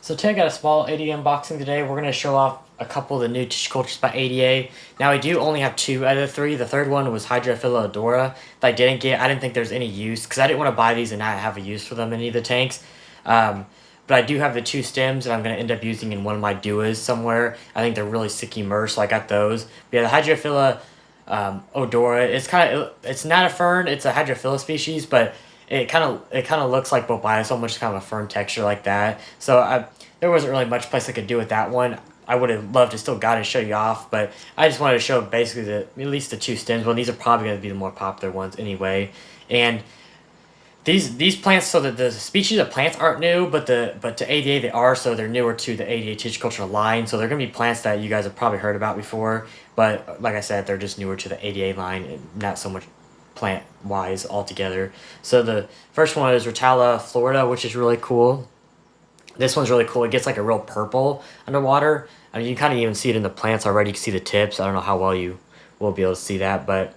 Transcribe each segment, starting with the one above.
So today I got a small ADA unboxing today. We're going to show off a couple of the new tissue cultures by ADA. Now I do only have 2 out of the 3. The third one was Hydrophila odora that I didn't get. I didn't think there's any use because I didn't want to buy these and not have a use for them in any of the tanks. But I do have the 2 stems that I'm going to end up using in one of my duas somewhere. I think they're really sicky merged, so I got those. But yeah, the Hydrophila odora, it's not a fern, it's a Hydrophila species, but it kind of looks like Bobias, almost kind of a fern texture like that. So there wasn't really much place I could do with that one. I would have loved to still got to show you off, but I just wanted to show basically at least the 2 stems. Well, these are probably going to be the more popular ones anyway. And these plants, so that the species of plants aren't new, but to ADA they are, so they're newer to the ADA tissue culture line. So they're going to be plants that you guys have probably heard about before, but like I said, they're just newer to the ADA line and not so much plant wise altogether. So the first one is Rotala Florida, which is really cool. This one's really cool. It gets like a real purple underwater. I mean, you kind of even see it in the plants already. You can see the tips. I don't know how well you will be able to see that, but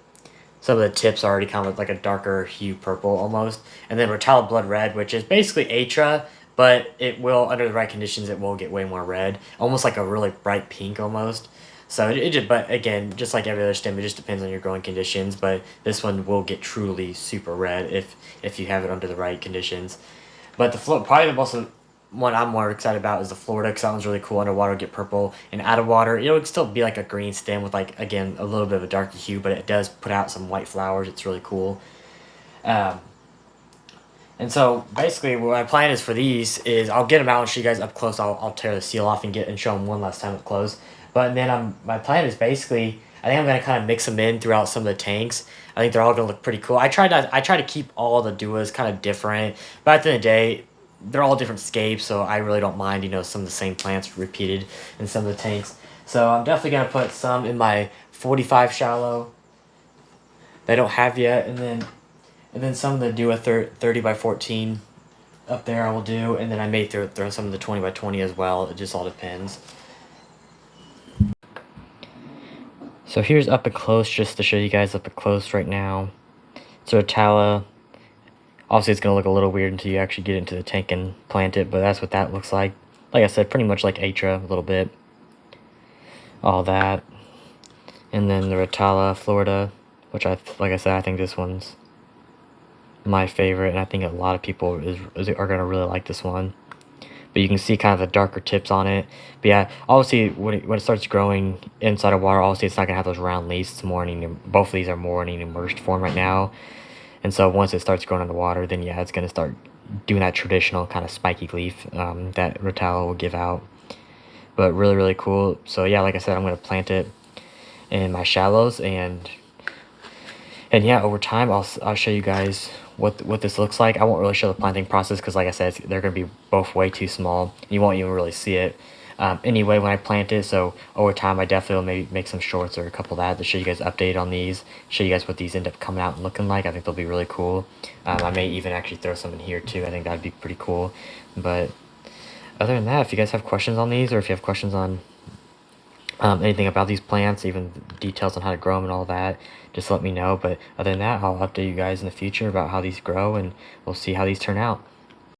some of the tips are already kind of like a darker hue purple almost. And then Rotala Blood Red, which is basically Atra, but it will, under the right conditions, it will get way more red. Almost like a really bright pink almost. So but again, just like every other stem, it just depends on your growing conditions. But this one will get truly super red if you have it under the right conditions. But probably the most one I'm more excited about is the Florida, because that one's really cool. Underwater, get purple, and out of water, it would still be like a green stem with like, again, a little bit of a darker hue, but it does put out some white flowers. It's really cool. And so basically what my plan is for these is I'll get them out and show you guys up close. I'll tear the seal off and show them one last time up close. But then my plan is basically, I think I'm going to kind of mix them in throughout some of the tanks. I think they're all going to look pretty cool. I try to keep all the duas kind of different, but at the end of the day, they're all different scapes, so I really don't mind, some of the same plants repeated in some of the tanks. So I'm definitely going to put some in my 45 shallow that I don't have yet, and then some of the Dua 30 by 14 up there I will do, and then I may throw some of the 20 by 20 as well. It just all depends. So here's up and close, just to show you guys up and close right now. So Rotala, obviously it's going to look a little weird until you actually get into the tank and plant it, but that's what that looks like. Like I said, pretty much like Atra, a little bit. All that. And then the Rotala Florida, which like I said, I think this one's my favorite, and I think a lot of people are going to really like this one. But you can see kind of the darker tips on it. But yeah, obviously when it starts growing inside of water, obviously it's not going to have those round leaves. It's more both of these are more in an immersed form right now. And so once it starts growing in the water, then yeah, it's going to start doing that traditional kind of spiky leaf that Rotala will give out. But really, really cool. So yeah, like I said, I'm going to plant it in my shallows, and yeah, over time I'll show you guys what this looks like. I won't really show the planting process because, like I said, they're going to be both way too small. You won't even really see it anyway when I plant it. So over time I definitely will maybe make some shorts or a couple of that to show you guys update on these, show you guys what these end up coming out and looking like. I think they'll be really cool. I may even actually throw some in here too. I think that'd be pretty cool. But other than that, if you guys have questions on these, or if you have questions on anything about these plants, even details on how to grow them and all that, just let me know. But other than that, I'll update you guys in the future about how these grow, and we'll see how these turn out.